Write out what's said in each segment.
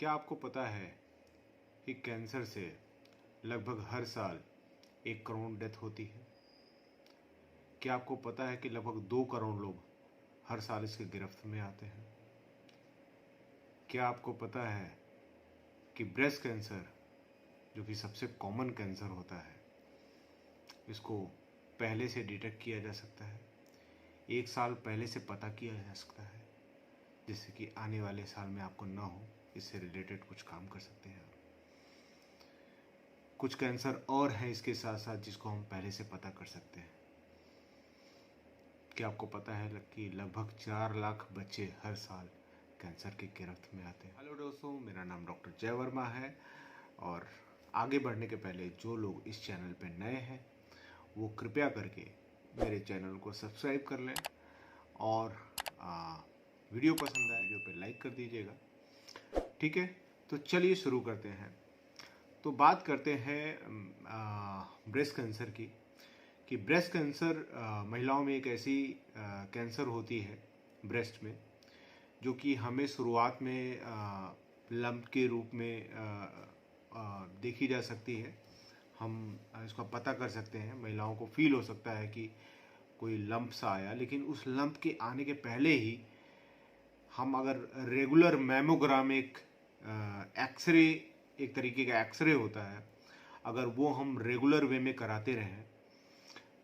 क्या आपको पता है कि कैंसर से लगभग हर साल 1 करोड़ डेथ होती है? क्या आपको पता है कि लगभग 2 करोड़ लोग हर साल इसके गिरफ्त में आते हैं? क्या आपको पता है कि ब्रेस्ट कैंसर, जो कि सबसे कॉमन कैंसर होता है, इसको पहले से डिटेक्ट किया जा सकता है, 1 साल पहले से पता किया जा सकता है, जिससे कि आने वाले साल में आपको ना हो, इससे रिलेटेड कुछ काम कर सकते हैं। कुछ कैंसर और हैं इसके साथ साथ जिसको हम पहले से पता कर सकते हैं। क्या आपको पता है कि लगभग 4 लाख बच्चे हर साल कैंसर की गिरफ्त में आते हैं? हेलो दोस्तों, मेरा नाम डॉक्टर जय वर्मा है और आगे बढ़ने के पहले जो लोग इस चैनल पर नए हैं वो कृपया करके मेरे चैनल को सब्सक्राइब कर लें और वीडियो पसंद आए वीडियो पे लाइक कर दीजिएगा। ठीक है, तो चलिए शुरू करते हैं। तो बात करते हैं ब्रेस्ट कैंसर की कि ब्रेस्ट कैंसर महिलाओं में एक ऐसी कैंसर होती है ब्रेस्ट में, जो कि हमें शुरुआत में लंप के रूप में देखी जा सकती है। हम इसका पता कर सकते हैं, महिलाओं को फील हो सकता है कि कोई लंप सा आया, लेकिन उस लंप के आने के पहले ही हम अगर रेगुलर मैमोग्राम एक्सरे, एक तरीके का एक्सरे होता है, अगर वो हम रेगुलर वे में कराते रहें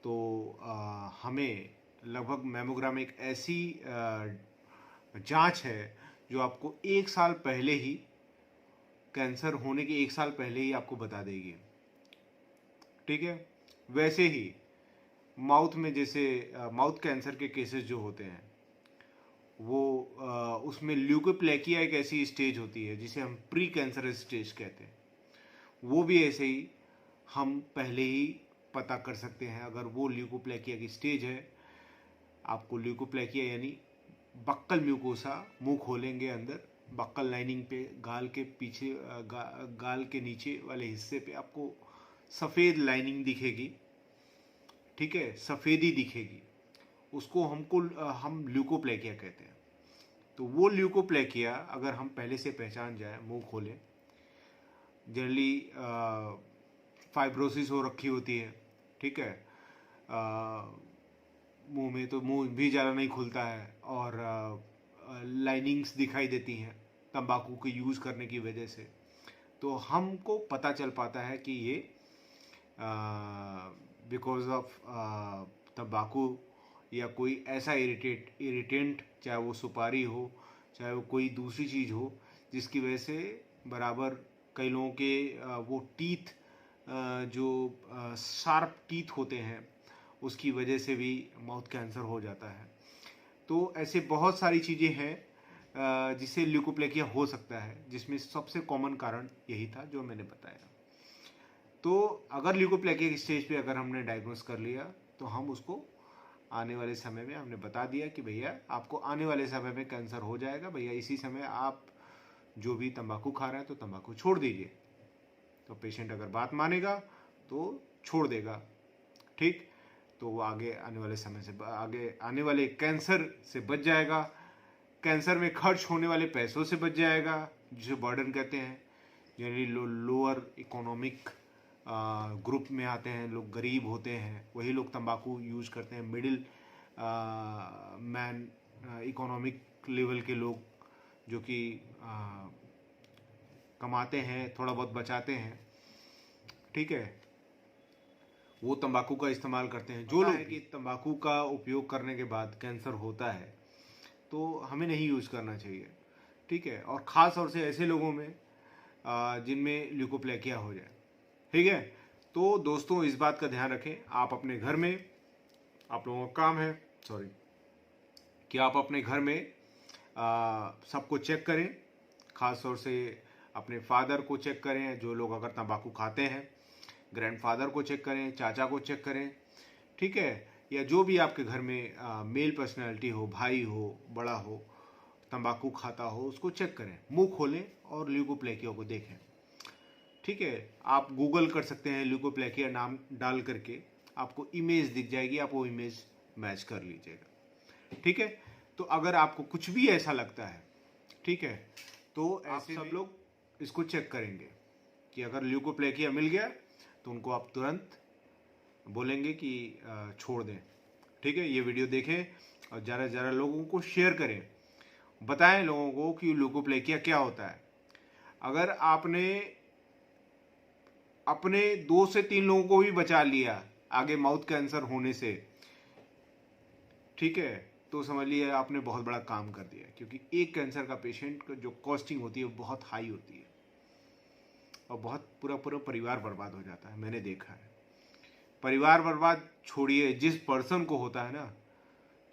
तो हमें लगभग मैमोग्राम एक ऐसी जांच है जो आपको 1 साल पहले ही, कैंसर होने के 1 साल पहले ही आपको बता देगी। ठीक है, वैसे ही माउथ में, जैसे माउथ कैंसर के केसेस जो होते हैं वो उसमें ल्यूकोप्लेकिया एक ऐसी स्टेज होती है जिसे हम प्री कैंसरस स्टेज कहते हैं। वो भी ऐसे ही हम पहले ही पता कर सकते हैं। अगर वो ल्यूकोप्लेकिया की स्टेज है, आपको ल्यूकोप्लेकिया यानी बक्कल म्यूकोसा, मुंह खोलेंगे अंदर, बक्कल लाइनिंग पे गाल के पीछे गाल के नीचे वाले हिस्से पे आपको सफ़ेद लाइनिंग दिखेगी। ठीक है, सफ़ेदी दिखेगी, उसको हम ल्यूकोप्लेकिया कहते हैं। तो वो ल्यूकोप्लेकिया अगर हम पहले से पहचान जाए, मुंह खोलें, जनरली फाइब्रोसिस हो रखी होती है, ठीक है, मुंह में तो मुंह भी ज़्यादा नहीं खुलता है और लाइनिंग्स दिखाई देती हैं तंबाकू के यूज़ करने की वजह से, तो हमको पता चल पाता है कि ये बिकॉज ऑफ तंबाकू या कोई ऐसा इरिटेंट, चाहे वो सुपारी हो, चाहे वो कोई दूसरी चीज़ हो, जिसकी वजह से बराबर कई लोगों के वो टीथ, जो शार्प टीथ होते हैं, उसकी वजह से भी माउथ कैंसर हो जाता है। तो ऐसे बहुत सारी चीज़ें हैं जिससे ल्यूकोप्लेकिया हो सकता है, जिसमें सबसे कॉमन कारण यही था जो मैंने बताया। तो अगर ल्यूकोप्लेकिया की स्टेज पे अगर हमने डायग्नोस कर लिया तो हम उसको आने वाले समय में हमने बता दिया कि भैया आपको आने वाले समय में कैंसर हो जाएगा, भैया इसी समय आप जो भी तंबाकू खा रहे हैं तो तंबाकू छोड़ दीजिए। तो पेशेंट अगर बात मानेगा तो छोड़ देगा। ठीक, तो वो आगे आने वाले समय से, आगे आने वाले कैंसर से बच जाएगा, कैंसर में खर्च होने वाले पैसों से बच जाएगा, जिसे बर्डन कहते हैं। जनरली लोअर इकोनॉमिक ग्रुप में आते हैं लोग, गरीब होते हैं, वही लोग तंबाकू यूज करते हैं। मिडिल मैन, इकोनॉमिक लेवल के लोग जो कि कमाते हैं, थोड़ा बहुत बचाते हैं, ठीक है, वो तंबाकू का इस्तेमाल करते हैं। जो लोग कि तंबाकू का उपयोग करने के बाद कैंसर होता है तो हमें नहीं यूज़ करना चाहिए। ठीक है, और ख़ास तौर से ऐसे लोगों में जिनमें ल्यूकोप्लेकिया हो जाए। ठीक है, तो दोस्तों इस बात का ध्यान रखें, आप अपने घर में, आप लोगों का काम है कि आप अपने घर में सबको चेक करें, ख़ास तौर से अपने फादर को चेक करें, जो लोग अगर तंबाकू खाते हैं, ग्रैंडफादर को चेक करें, चाचा को चेक करें, ठीक है, या जो भी आपके घर में मेल पर्सनैलिटी हो, भाई हो, बड़ा हो, तंबाकू खाता हो, उसको चेक करें, मुंह खोलें और ल्यूकोप्लेकिया को देखें। ठीक है, आप गूगल कर सकते हैं, ल्यूकोप्लेकिया नाम डाल करके आपको इमेज दिख जाएगी, आप वो इमेज मैच कर लीजिएगा। ठीक है, तो अगर आपको कुछ भी ऐसा लगता है, ठीक है, तो ऐसे सब लोग इसको चेक करेंगे कि अगर ल्यूकोप्लेकिया मिल गया तो उनको आप तुरंत बोलेंगे कि छोड़ दें। ठीक है, ये वीडियो देखें और ज़्यादा से ज़्यादा लोगों को शेयर करें, बताएं लोगों को कि ल्यूकोप्लेकिया क्या होता है। अगर आपने अपने 2 से 3 लोगों को भी बचा लिया आगे माउथ कैंसर होने से, ठीक है, तो समझ लिया आपने बहुत बड़ा काम कर दिया, क्योंकि एक कैंसर का पेशेंट का जो कॉस्टिंग होती है वो बहुत हाई होती है और बहुत पूरा पूरा परिवार बर्बाद हो जाता है। मैंने देखा है। परिवार बर्बाद छोड़िए, जिस पर्सन को होता है ना,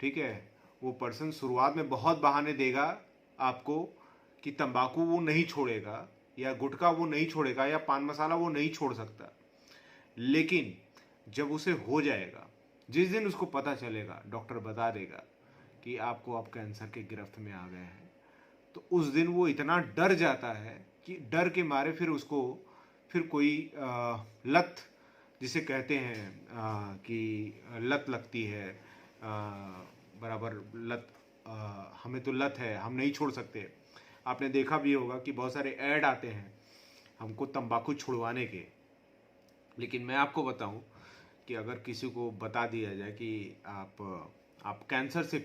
ठीक है, वो पर्सन शुरुआत में बहुत बहाने देगा आपको कि तंबाकू वो नहीं छोड़ेगा या गुटखा वो नहीं छोड़ेगा या पान मसाला वो नहीं छोड़ सकता। लेकिन जब उसे हो जाएगा, जिस दिन उसको पता चलेगा, डॉक्टर बता देगा कि आपको आप कैंसर के गिरफ्त में आ गए हैं, तो उस दिन वो इतना डर जाता है कि डर के मारे फिर कोई लत जिसे कहते हैं कि लत लगती है, बराबर लत, हमें तो लत है, हम नहीं छोड़ सकते। आपने देखा भी होगा कि बहुत सारे ऐड आते हैं हमको तंबाकू छुड़वाने के। लेकिन मैं आपको बताऊं कि अगर किसी को बता दिया जाए कि आप कैंसर से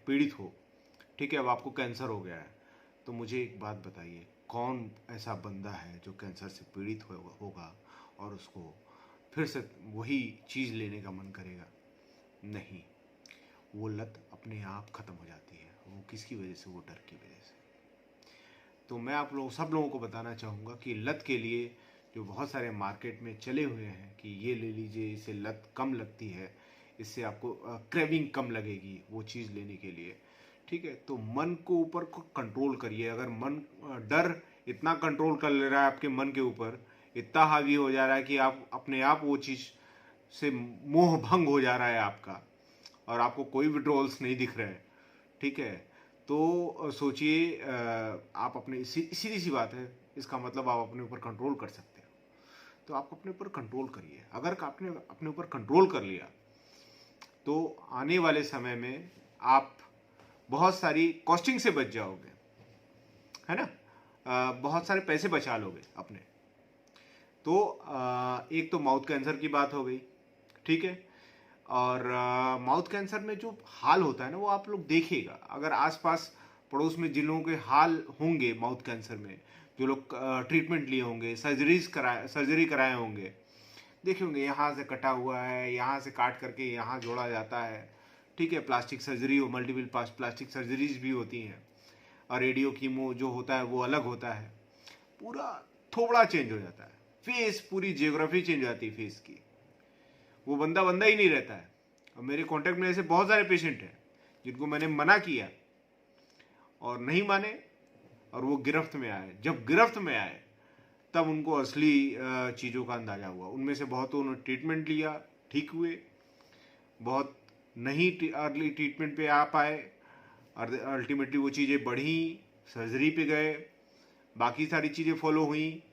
पीड़ित हो, ठीक है, अब आपको कैंसर हो गया है, तो मुझे एक बात बताइए, कौन ऐसा बंदा है जो कैंसर से पीड़ित होगा और उसको फिर से वही चीज़ लेने का मन करेगा? नहीं, वो लत अपने आप ख़त्म हो जाती है। वो किसकी वजह से? वो डर की वजह से। तो मैं आप लोग सब लोगों को बताना चाहूँगा कि लत के लिए जो बहुत सारे मार्केट में चले हुए हैं कि ये ले लीजिए, इससे लत कम लगती है, इससे आपको क्रेविंग कम लगेगी वो चीज़ लेने के लिए, ठीक है, तो मन को ऊपर को कंट्रोल करिए। अगर मन डर इतना कंट्रोल कर ले रहा है आपके मन के ऊपर, इतना हावी हो जा रहा है कि आप अपने आप वो चीज़ से मोह भंग हो जा रहा है आपका, और आपको कोई विड्रॉल्स नहीं दिख रहे हैं, ठीक है, तो सोचिए, आप अपने सीधी सी बात है, इसका मतलब आप अपने ऊपर कंट्रोल कर सकते हो, तो आप अपने ऊपर कंट्रोल करिए। अगर आपने अपने ऊपर कंट्रोल कर लिया तो आने वाले समय में आप बहुत सारी कॉस्टिंग से बच जाओगे, है ना, बहुत सारे पैसे बचा लोगे अपने। तो एक तो माउथ कैंसर की बात हो गई, ठीक है, और माउथ कैंसर में जो हाल होता है ना, वो आप लोग देखिएगा। अगर आसपास पड़ोस में जिन लोगों के हाल होंगे माउथ कैंसर में, जो लोग ट्रीटमेंट लिए होंगे, सर्जरी कराए होंगे, देखे होंगे यहाँ से कटा हुआ है, यहाँ से काट करके यहाँ जोड़ा जाता है, ठीक है, प्लास्टिक सर्जरी हो, मल्टीपल प्लास्टिक सर्जरीज भी होती हैं, और रेडियो कीमो जो होता है वो अलग होता है, पूरा थोबड़ा चेंज हो जाता है, फेस पूरी जियोग्राफी चेंज हो जाती है फेस की, वो बंदा ही नहीं रहता है। और मेरे कांटेक्ट में ऐसे बहुत सारे पेशेंट हैं जिनको मैंने मना किया और नहीं माने, और वो गिरफ्त में आए। जब गिरफ्त में आए तब उनको असली चीज़ों का अंदाज़ा हुआ। उनमें से बहुतों ने ट्रीटमेंट लिया, ठीक हुए, बहुत नहीं अर्ली ट्रीटमेंट पे आ पाए, अल्टीमेटली वो चीज़ें बढ़ी, सर्जरी पे गए, बाकी सारी चीज़ें फॉलो हुई,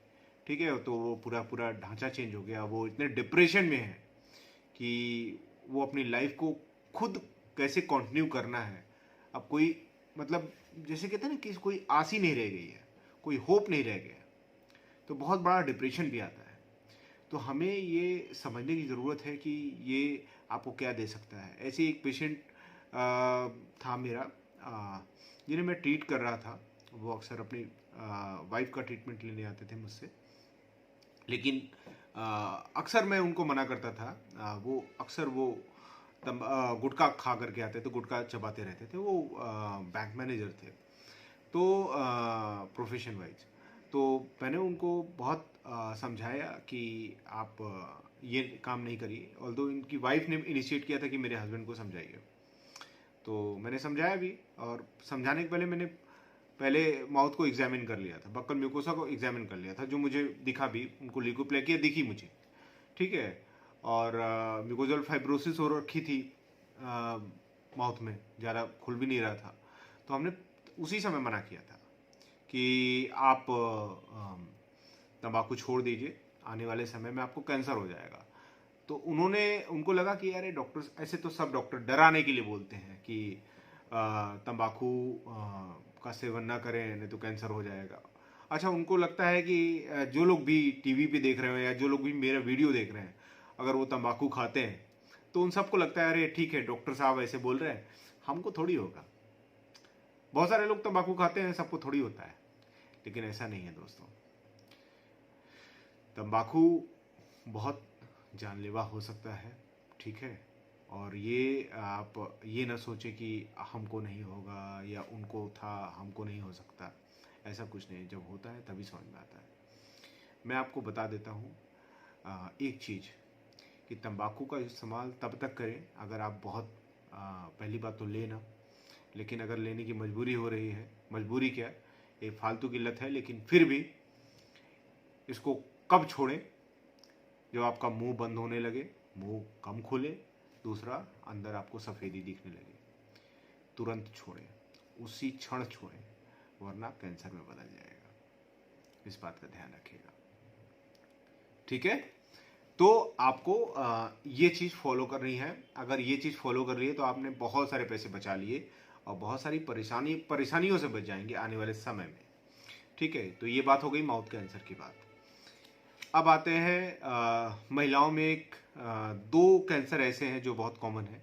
ठीक है, तो वो पूरा ढांचा चेंज हो गया। वो इतने डिप्रेशन में है कि वो अपनी लाइफ को खुद कैसे कंटिन्यू करना है, अब कोई मतलब जैसे कहते हैं ना कि कोई आस ही नहीं रह गई है, कोई होप नहीं रह गया, तो बहुत बड़ा डिप्रेशन भी आता है। तो हमें ये समझने की ज़रूरत है कि ये आपको क्या दे सकता है। ऐसे एक पेशेंट था मेरा, जिन्हें मैं ट्रीट कर रहा था। वो अक्सर अपनी वाइफ का ट्रीटमेंट लेने आते थे मुझसे, लेकिन अक्सर मैं उनको मना करता था। वो अक्सर वो गुटखा खा करके आते थे, गुटखा चबाते रहते थे। वो बैंक मैनेजर थे, तो प्रोफेशन वाइज। तो मैंने उनको बहुत समझाया कि आप ये काम नहीं करिए, ऑल्दो इनकी वाइफ ने इनिशिएट किया था कि मेरे हस्बैंड को समझाइए, तो मैंने समझाया भी। और समझाने के पहले माउथ को एग्जामिन कर लिया था, बक्कल म्यूकोसा को एग्जामिन कर लिया था, जो मुझे दिखा भी, उनको ल्यूकोप्लेकिया दिखी मुझे, ठीक है, और म्यूकोजल फाइब्रोसिस हो रखी थी माउथ में, ज़्यादा खुल भी नहीं रहा था। तो हमने उसी समय मना किया था कि आप तंबाकू छोड़ दीजिए, आने वाले समय में आपको कैंसर हो जाएगा। तो उनको लगा कि यार डॉक्टर, ऐसे तो सब डॉक्टर डराने के लिए बोलते हैं कि तंबाकू का सेवन ना करें नहीं तो कैंसर हो जाएगा। अच्छा, उनको लगता है कि जो लोग भी टीवी पे देख रहे हो या जो लोग भी मेरा वीडियो देख रहे हैं, अगर वो तंबाकू खाते हैं तो उन सबको लगता है अरे ठीक है, डॉक्टर साहब ऐसे बोल रहे हैं, हमको थोड़ी होगा। बहुत सारे लोग तंबाकू खाते हैं, सबको थोड़ी होता है, लेकिन ऐसा नहीं है दोस्तों। तंबाकू बहुत जानलेवा हो सकता है, ठीक है। और ये आप ये ना सोचे कि हमको नहीं होगा या उनको था, हमको नहीं हो सकता। ऐसा कुछ नहीं, जब होता है तभी समझ में आता है। मैं आपको बता देता हूँ एक चीज़, कि तंबाकू का इस्तेमाल तब तक करें अगर आप बहुत पहली बात तो लेना, लेकिन अगर लेने की मजबूरी हो रही है, मजबूरी क्या, ये फालतू की लत है, लेकिन फिर भी इसको कब छोड़ें, जब आपका मुंह बंद होने लगे, मुंह कम खुले, दूसरा अंदर आपको सफ़ेदी दिखने लगे, तुरंत छोड़ें, उसी क्षण छोड़ें, वरना कैंसर में बदल जाएगा। इस बात का ध्यान रखिएगा, ठीक है। तो आपको ये चीज़ फॉलो करनी है। अगर ये चीज़ फॉलो कर लिए तो आपने बहुत सारे पैसे बचा लिए और बहुत सारी परेशानियों से बच जाएंगे आने वाले समय में, ठीक है। तो ये बात हो गई माउथ कैंसर की बात। अब आते हैं महिलाओं में दो कैंसर ऐसे हैं जो बहुत कॉमन है।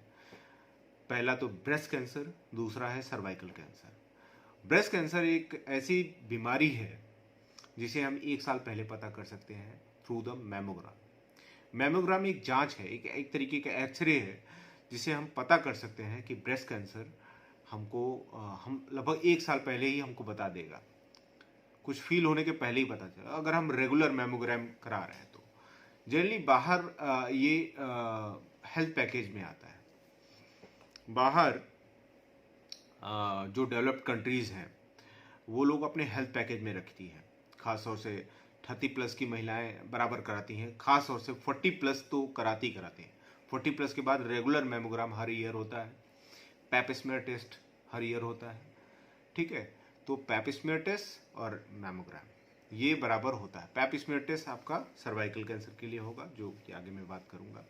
पहला तो ब्रेस्ट कैंसर, दूसरा है सर्वाइकल कैंसर। ब्रेस्ट कैंसर एक ऐसी बीमारी है जिसे हम 1 साल पहले पता कर सकते हैं थ्रू द मैमोग्राम। मैमोग्राम एक जांच है, एक तरीके का एक्सरे है, जिसे हम पता कर सकते हैं कि ब्रेस्ट कैंसर हमको हम लगभग 1 साल पहले ही हमको बता देगा, कुछ फील होने के पहले ही पता चला, अगर हम रेगुलर मैमोग्राम करा रहे हैं तो। जनरली बाहर ये हेल्थ पैकेज में आता है। बाहर जो डेवलप्ड कंट्रीज़ हैं वो लोग अपने हेल्थ पैकेज में रखती हैं, खास तौर से 30+ की महिलाएं बराबर कराती हैं, खास तौर से 40+ तो कराती हैं। 40+ के बाद रेगुलर मैमोग्राम हर ईयर होता है, पैप-स्मीयर टेस्ट हर ईयर होता है, ठीक है। तो पैप-स्मीयर टेस्ट और मैमोग्राम ये बराबर होता है। पैप-स्मीयर टेस्ट आपका सर्वाइकल कैंसर के लिए होगा, जो कि आगे मैं बात करूंगा।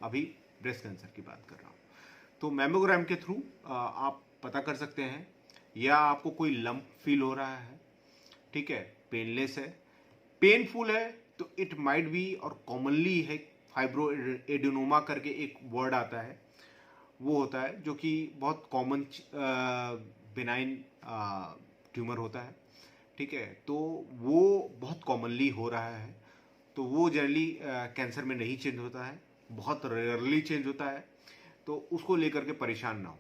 अभी ब्रेस्ट कैंसर की बात कर रहा हूँ। तो मैमोग्राम के थ्रू आप पता कर सकते हैं, या आपको कोई लंप फील हो रहा है, ठीक है, पेनलेस है, पेनफुल है, तो इट माइट बी, और कॉमनली है फाइब्रो एडिनोमा करके एक वर्ड आता है, वो होता है जो कि बहुत कॉमन बिनाइन ट्यूमर होता है, ठीक है। तो वो बहुत कॉमनली हो रहा है, तो वो जनरली कैंसर में नहीं चेंज होता है, बहुत रेयरली चेंज होता है, तो उसको लेकर के परेशान ना हो।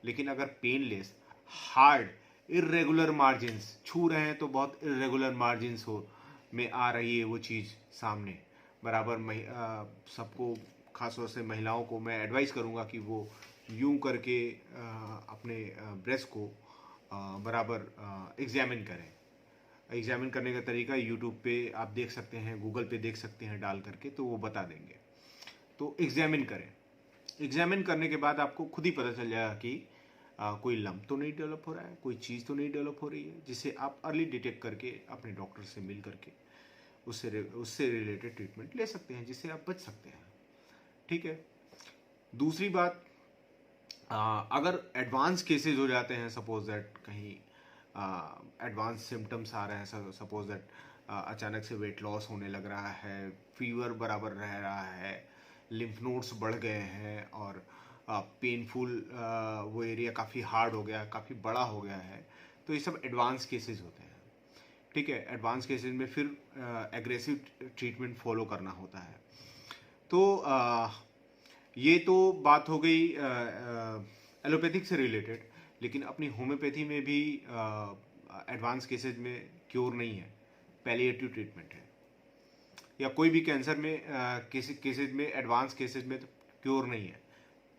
लेकिन अगर पेनलेस, हार्ड, इरेगुलर मार्जिन्स छू रहे हैं, तो बहुत इरेगुलर मार्जिन्स हो में आ रही है वो चीज़ सामने, बराबर सबको, खासतौर से महिलाओं को मैं एडवाइस करूँगा कि वो यूं करके अपने ब्रेस्ट को बराबर एग्जामिन करें। एग्जामिन करने का तरीका यूट्यूब पे आप देख सकते हैं, गूगल पे देख सकते हैं डाल करके, तो वो बता देंगे। तो एग्जामिन करें। एग्जामिन करने के बाद आपको खुद ही पता चल जाएगा कि कोई लंप तो नहीं डेवलप हो रहा है, कोई चीज़ तो नहीं डेवलप हो रही है, जिसे आप अर्ली डिटेक्ट करके अपने डॉक्टर से मिल करके उससे रिलेटेड ट्रीटमेंट ले सकते हैं, जिससे आप बच सकते हैं, ठीक है। दूसरी बात, अगर एडवांस केसेस हो जाते हैं, सपोज दैट कहीं एडवांस सिम्टम्स आ रहे हैं, सपोज दैट अचानक से वेट लॉस होने लग रहा है, फीवर बराबर रह रहा है, लिम्फ नोड्स बढ़ गए हैं, और पेनफुल वो एरिया काफ़ी हार्ड हो गया, काफ़ी बड़ा हो गया है, तो ये सब एडवांस केसेस होते हैं, ठीक है। एडवांस केसेस में फिर एग्रेसिव ट्रीटमेंट फॉलो करना होता है। तो ये तो बात हो गई एलोपैथिक से रिलेटेड, लेकिन अपनी होम्योपैथी में भी एडवांस केसेज में क्योर नहीं है, पैलिएटिव ट्रीटमेंट है। या कोई भी कैंसर में केसेज में, एडवांस केसेज में तो क्योर नहीं है,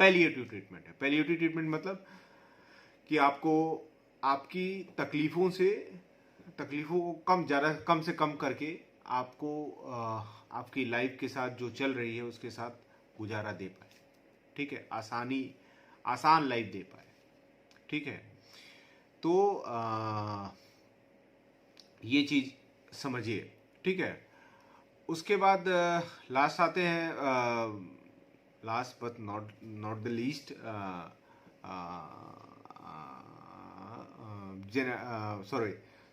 पैलिएटिव ट्रीटमेंट है। पैलिएटिव ट्रीटमेंट मतलब कि आपको आपकी तकलीफ़ों को कम से कम करके आपको आपकी लाइफ के साथ जो चल रही है उसके साथ गुजारा दे पाए, ठीक है, आसान लाइफ दे पाए, ठीक है। तो ये चीज़ समझिए, ठीक है। उसके बाद लास्ट आते हैं, last but not the least,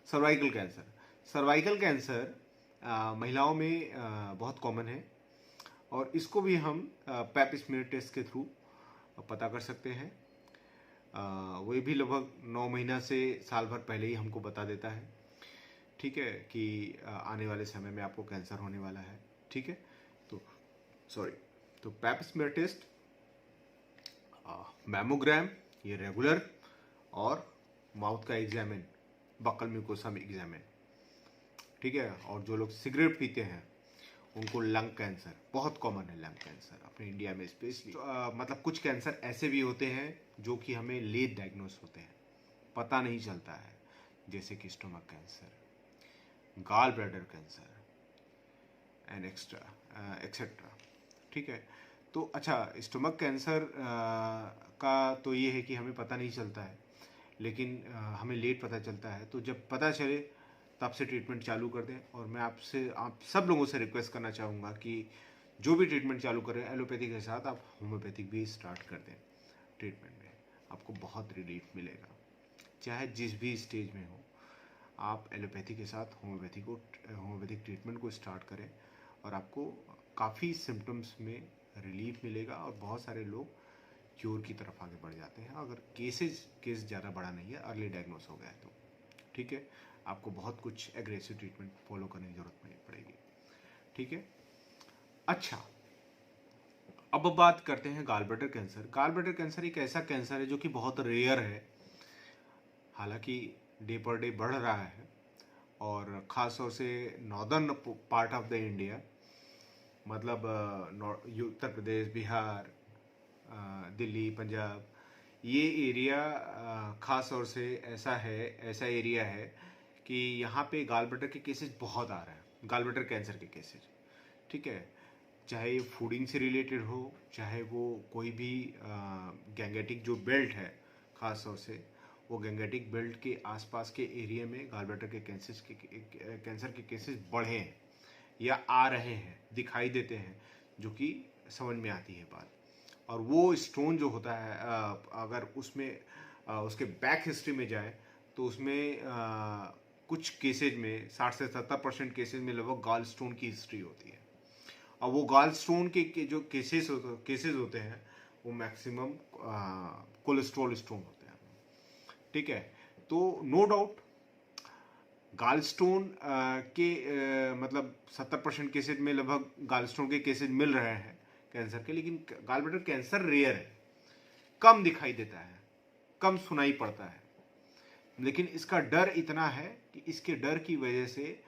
cervical cancer. Cervical cancer महिलाओं में बहुत कॉमन है और इसको भी हम पैप स्मीयर टेस्ट के थ्रू पता कर सकते हैं। वो भी लगभग 9 महीना से साल भर पहले ही हमको बता देता है, ठीक है, कि आने वाले समय में आपको कैंसर होने वाला है। ठीक है, तो तो पैप स्मीयर टेस्ट, मैमोग्राम ये रेगुलर, और माउथ का एग्जामिन, बक्कल म्यूकोसा एग्जामिन। ठीक है, और जो लोग सिगरेट पीते हैं उनको लंग कैंसर बहुत कॉमन है, लंग कैंसर अपने इंडिया में स्पेशली। मतलब कुछ कैंसर ऐसे भी होते हैं जो कि हमें लेट डायग्नोस होते हैं, पता नहीं चलता है, जैसे कि stomach cancer, gall bladder cancer and etcetera. ठीक है, तो अच्छा, स्टोमक कैंसर का तो ये है कि हमें पता नहीं चलता है, लेकिन हमें लेट पता चलता है। तो जब पता चले तब से ट्रीटमेंट चालू कर दें। और मैं आप सब लोगों से रिक्वेस्ट करना चाहूँगा कि जो भी ट्रीटमेंट चालू करें एलोपैथी के साथ, आप होम्योपैथिक भी स्टार्ट कर दें ट्रीटमेंट में, आपको बहुत रिलीफ मिलेगा। चाहे जिस भी स्टेज में हो, आप एलोपैथी के साथ होम्योपैथिक ट्रीटमेंट को स्टार्ट करें और आपको काफ़ी सिम्टम्स में रिलीफ मिलेगा और बहुत सारे लोग क्योर की तरफ आगे बढ़ जाते हैं, अगर केस ज़्यादा बड़ा नहीं है, अर्ली डायग्नोस हो गया है तो। ठीक है, आपको बहुत कुछ एग्रेसिव ट्रीटमेंट फॉलो करने की जरूरत नहीं पड़ेगी। ठीक है, अच्छा, अब बात करते हैं gall bladder cancer. Gall bladder cancer एक ऐसा कैंसर है जो कि बहुत रेयर है, हालांकि डे पर डे बढ़ रहा है, और ख़ास तौर से northern part of the India, मतलब उत्तर प्रदेश, बिहार, दिल्ली, पंजाब, ये एरिया ख़ास तौर से ऐसा एरिया है कि यहाँ पे गाल ब्लैडर के केसेस बहुत आ रहे हैं, गाल ब्लैडर कैंसर के केसेस। ठीक है, चाहे फूडिंग से रिलेटेड हो, चाहे वो कोई भी गैंगेटिक जो बेल्ट है, ख़ास तौर से वो गैंगेटिक बेल्ट के आसपास के एरिया में गाल ब्लैडर के कैंसर के केसेस बढ़े हैं या आ रहे हैं, दिखाई देते हैं, जो कि समझ में आती है बात। और वो स्टोन जो होता है, अगर उसमें उसके बैक हिस्ट्री में जाए तो उसमें कुछ केसेज में 60 से 70% केसेज में लगभग गाल स्टोन की हिस्ट्री होती है। और वो गाल स्टोन के जो केसेस होते हैं वो मैक्सिमम कोलेस्ट्रॉल स्टोन होते हैं। ठीक है, तो नो डाउट गाल स्टोन मतलब 70% केसेज में लगभग गाल स्टोन के केसेज मिल रहे हैं कैंसर के, लेकिन गाल ब्लैडर कैंसर रेयर है, कम दिखाई देता है, कम सुनाई पड़ता है। लेकिन इसका डर इतना है कि इसके डर की वजह से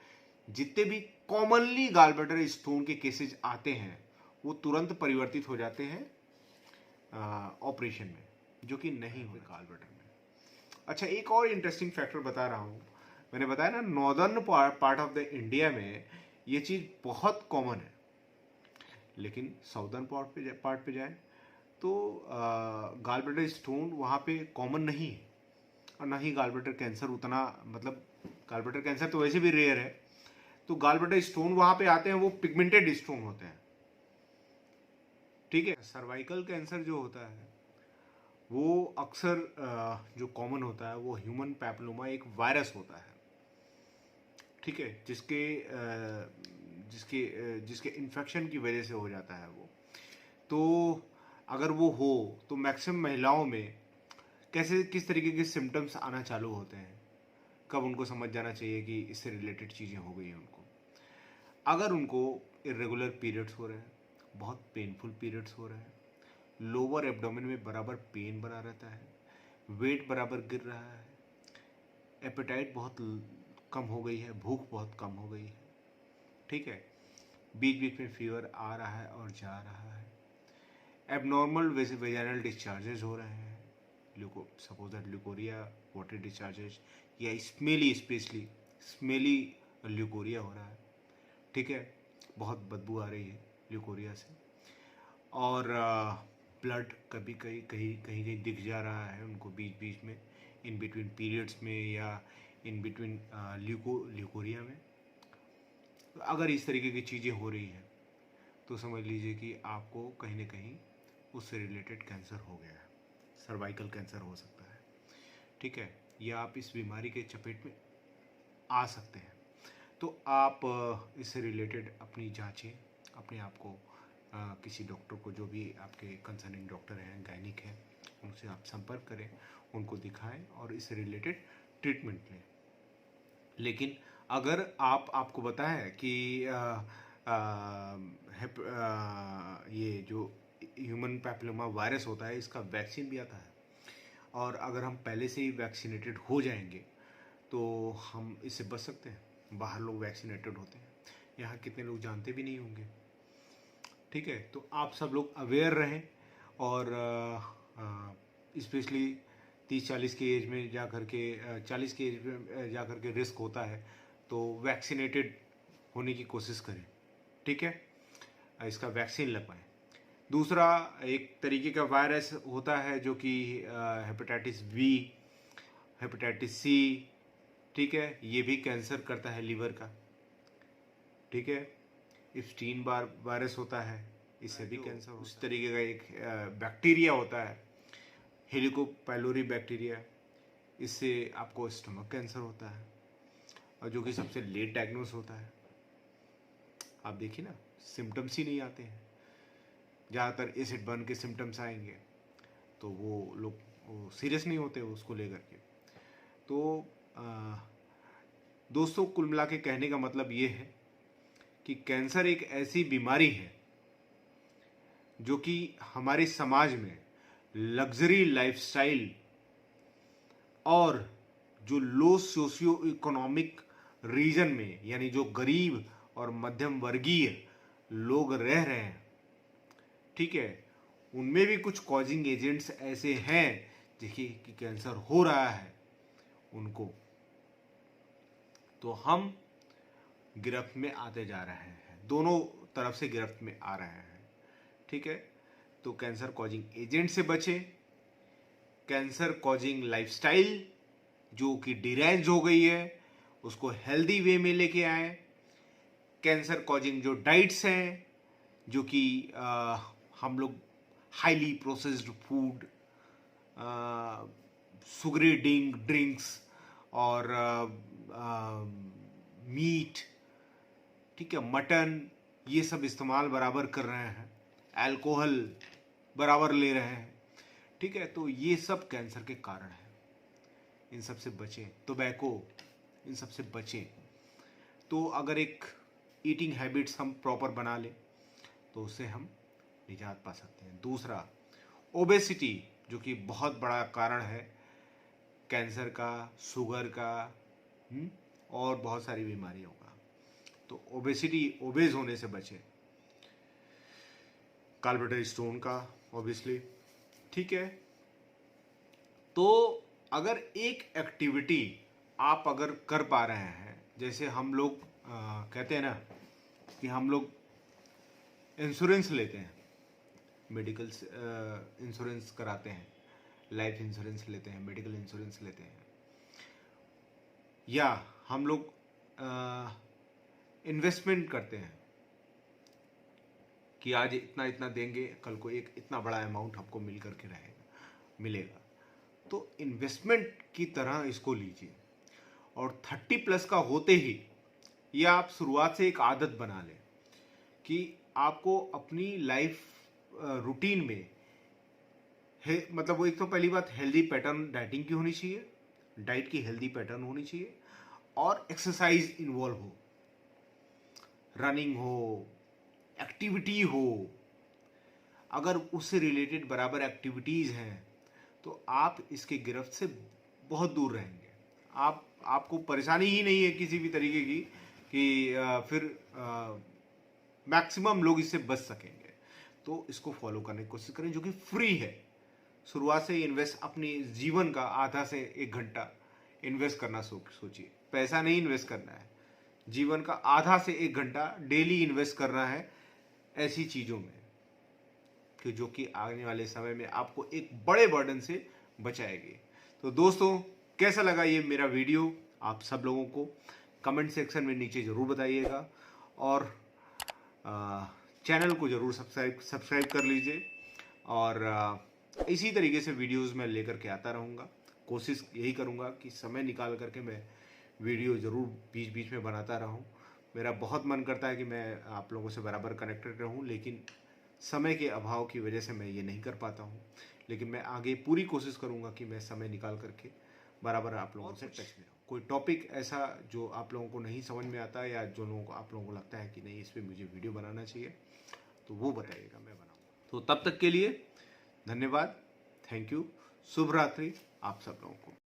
जितने भी कॉमनली गाल ब्लैडर स्टोन के केसेज आते हैं वो तुरंत परिवर्तित हो जाते हैं ऑपरेशन में, जो कि नहीं हुए गाल ब्लैडर में। अच्छा, एक और इंटरेस्टिंग फैक्टर बता रहा हूँ। मैंने बताया ना, northern part of the India में ये चीज़ बहुत कॉमन है, लेकिन साउदर्न पार्ट पे जाए तो गाल ब्लैडर स्टोन वहाँ पे कॉमन नहीं है, और ना ही गाल ब्लैडर कैंसर उतना, मतलब गाल ब्लैडर कैंसर तो वैसे भी रेयर है, तो गाल ब्लैडर स्टोन वहाँ पे आते हैं वो पिगमेंटेड स्टोन होते हैं। ठीक है, सर्वाइकल कैंसर जो होता है वो अक्सर जो कॉमन होता है वो ह्यूमन पैपिलोमा एक वायरस होता है। ठीक है, जिसके इन्फेक्शन की वजह से हो जाता है वो। तो अगर वो हो तो मैक्सिमम महिलाओं में किस तरीके के सिम्टम्स आना चालू होते हैं, कब उनको समझ जाना चाहिए कि इससे रिलेटेड चीज़ें हो गई हैं उनको। अगर उनको इरेगुलर पीरियड्स हो रहे हैं, बहुत पेनफुल पीरियड्स हो रहे हैं, लोअर एब्डोमेन में बराबर पेन बना रहता है, वेट बराबर गिर रहा है, एपेटाइट बहुत कम हो गई है, भूख बहुत कम हो गई है। ठीक है, बीच बीच में फीवर आ रहा है और जा रहा है, एबनॉर्मल वेजाइनल डिस्चार्जेस हो रहे हैं, suppose that leucorrhoea, water discharges, या स्पेशली स्मेली ल्यूकोरिया हो रहा है। ठीक है, बहुत बदबू आ रही है ल्यूकोरिया से, और ब्लड कभी कहीं दिख जा रहा है उनको बीच बीच में, इन बिटवीन पीरियड्स में या इन बिटवीन ल्यूकोरिया में। अगर इस तरीके की चीज़ें हो रही हैं तो समझ लीजिए कि आपको कहीं ना कहीं उससे रिलेटेड कैंसर हो गया है, सर्वाइकल कैंसर हो सकता है। ठीक है, या आप इस बीमारी के चपेट में आ सकते हैं। तो आप इससे रिलेटेड अपनी जांचें, अपने आप को किसी डॉक्टर को, जो भी आपके कंसर्निंग डॉक्टर हैं, गायनिक हैं, उनसे आप संपर्क करें, उनको दिखाएं और इससे रिलेटेड ट्रीटमेंट लें। लेकिन अगर आपको पता है कि ये जो ह्यूमन पैपिलोमा वायरस होता है, इसका वैक्सीन भी आता है, और अगर हम पहले से ही वैक्सीनेटेड हो जाएंगे तो हम इससे बच सकते हैं। बाहर लोग वैक्सीनेटेड होते हैं, यहाँ कितने लोग जानते भी नहीं होंगे। ठीक है, तो आप सब लोग अवेयर रहें, और स्पेशली 30-40 की एज में जा कर के 40 की एज में जा कर के रिस्क होता है, तो वैक्सीनेटेड होने की कोशिश करें। ठीक है, इसका वैक्सीन लगवाएं। दूसरा, एक तरीके का वायरस होता है जो कि हेपेटाइटिस बी, हेपेटाइटिस सी, ठीक है, ये भी कैंसर करता है लीवर का। ठीक है, इप्स्टीन बार वायरस होता है, इससे भी कैंसर होता है। उस तरीके का एक बैक्टीरिया होता है, हेलिको पाइलोरी बैक्टीरिया, इससे आपको स्टमक कैंसर होता है, और जो कि सबसे लेट डायग्नोस होता है। आप देखिए ना, सिम्टम्स ही नहीं आते हैं। ज़्यादातर एसिड बर्न के सिम्टम्स आएंगे तो वो लोग सीरियस नहीं होते उसको लेकर के। तो दोस्तों, कुल मिला के कहने का मतलब ये है कि कैंसर एक ऐसी बीमारी है जो कि हमारे समाज में लग्जरी लाइफस्टाइल और जो लो सोशियो इकोनॉमिक रीजन में, यानी जो गरीब और मध्यम वर्गीय लोग रह रहे हैं, ठीक है, उनमें भी कुछ कॉजिंग एजेंट्स ऐसे हैं देखिए कि कैंसर हो रहा है उनको, तो हम गिरफ्त में आते जा रहे हैं, दोनों तरफ से गिरफ्त में आ रहे हैं। ठीक है, तो कैंसर कॉजिंग एजेंट से बचें, कैंसर कॉजिंग लाइफस्टाइल जो कि डिरेंज हो गई है उसको हेल्दी वे में लेके आए, कैंसर कॉजिंग जो डाइट्स हैं जो कि हम लोग highly processed food, Sugri drinks और मीट, ठीक है, मटन, ये सब इस्तेमाल बराबर कर रहे हैं, अल्कोहल बराबर ले रहे हैं। ठीक है, तो ये सब कैंसर के कारण है, इन सब से बचें। टोबैको, इन सब से बचें। तो अगर एक ईटिंग हैबिट्स हम प्रॉपर बना लें तो उससे हम निजात पा सकते हैं। दूसरा, ओबेसिटी, जो कि बहुत बड़ा कारण है कैंसर का, शुगर का, और बहुत सारी बीमारियों का। तो ओबेसिटी, ओबेज होने से बचें। कार्बोहाइड्रेट स्टोन का ऑब्वियसली। ठीक है, तो अगर एक एक्टिविटी आप अगर कर पा रहे हैं, जैसे हम लोग कहते हैं ना कि हम लोग इंश्योरेंस लेते हैं, मेडिकल इंश्योरेंस कराते हैं, लाइफ इंश्योरेंस लेते हैं, मेडिकल इंश्योरेंस लेते हैं, या हम लोग इन्वेस्टमेंट करते हैं कि आज इतना इतना देंगे, कल को एक इतना बड़ा अमाउंट आपको मिल करके मिलेगा। तो इन्वेस्टमेंट की तरह इसको लीजिए, और 30+ का होते ही या आप शुरुआत से एक आदत बना लें कि आपको अपनी लाइफ रूटीन में मतलब वो, एक तो पहली बात हेल्दी पैटर्न डाइटिंग की होनी चाहिए, डाइट की हेल्दी पैटर्न होनी चाहिए, और एक्सरसाइज इन्वॉल्व हो, रनिंग हो, एक्टिविटी हो। अगर उससे रिलेटेड बराबर एक्टिविटीज़ हैं तो आप इसके गिरफ्त से बहुत दूर रहेंगे। आपको परेशानी ही नहीं है किसी भी तरीके की कि फिर मैक्सिमम लोग इससे बच सकेंगे। तो इसको फॉलो करने की कोशिश करें, जो कि फ्री है। शुरुआत से इन्वेस्ट, अपनी जीवन का आधा से 1 घंटा इन्वेस्ट करना सोचिए। पैसा नहीं इन्वेस्ट करना है, जीवन का आधा से 1 घंटा डेली इन्वेस्ट करना है ऐसी चीज़ों में कि जो कि आने वाले समय में आपको एक बड़े बर्डन से बचाएगी। तो दोस्तों, कैसा लगा ये मेरा वीडियो, आप सब लोगों को कमेंट सेक्शन में नीचे ज़रूर बताइएगा, और चैनल को ज़रूर सब्सक्राइब कर लीजिए, और इसी तरीके से वीडियोस मैं लेकर के आता रहूँगा। कोशिश यही करूँगा कि समय निकाल करके मैं वीडियो ज़रूर बीच बीच में बनाता रहूँ, मेरा बहुत मन करता है कि मैं आप लोगों से बराबर कनेक्टेड रहूं, लेकिन समय के अभाव की वजह से मैं ये नहीं कर पाता हूं। लेकिन मैं आगे पूरी कोशिश करूंगा कि मैं समय निकाल करके बराबर आप लोगों से टच में रहूं। कोई टॉपिक ऐसा जो आप लोगों को नहीं समझ में आता या जो लोगों को आप लोगों को लगता है कि नहीं इस पर मुझे वीडियो बनाना चाहिए, तो वो बताइएगा, मैं बनाऊंगा। तो तब तक के लिए धन्यवाद, थैंक यू, शुभ रात्रि आप सब लोगों को।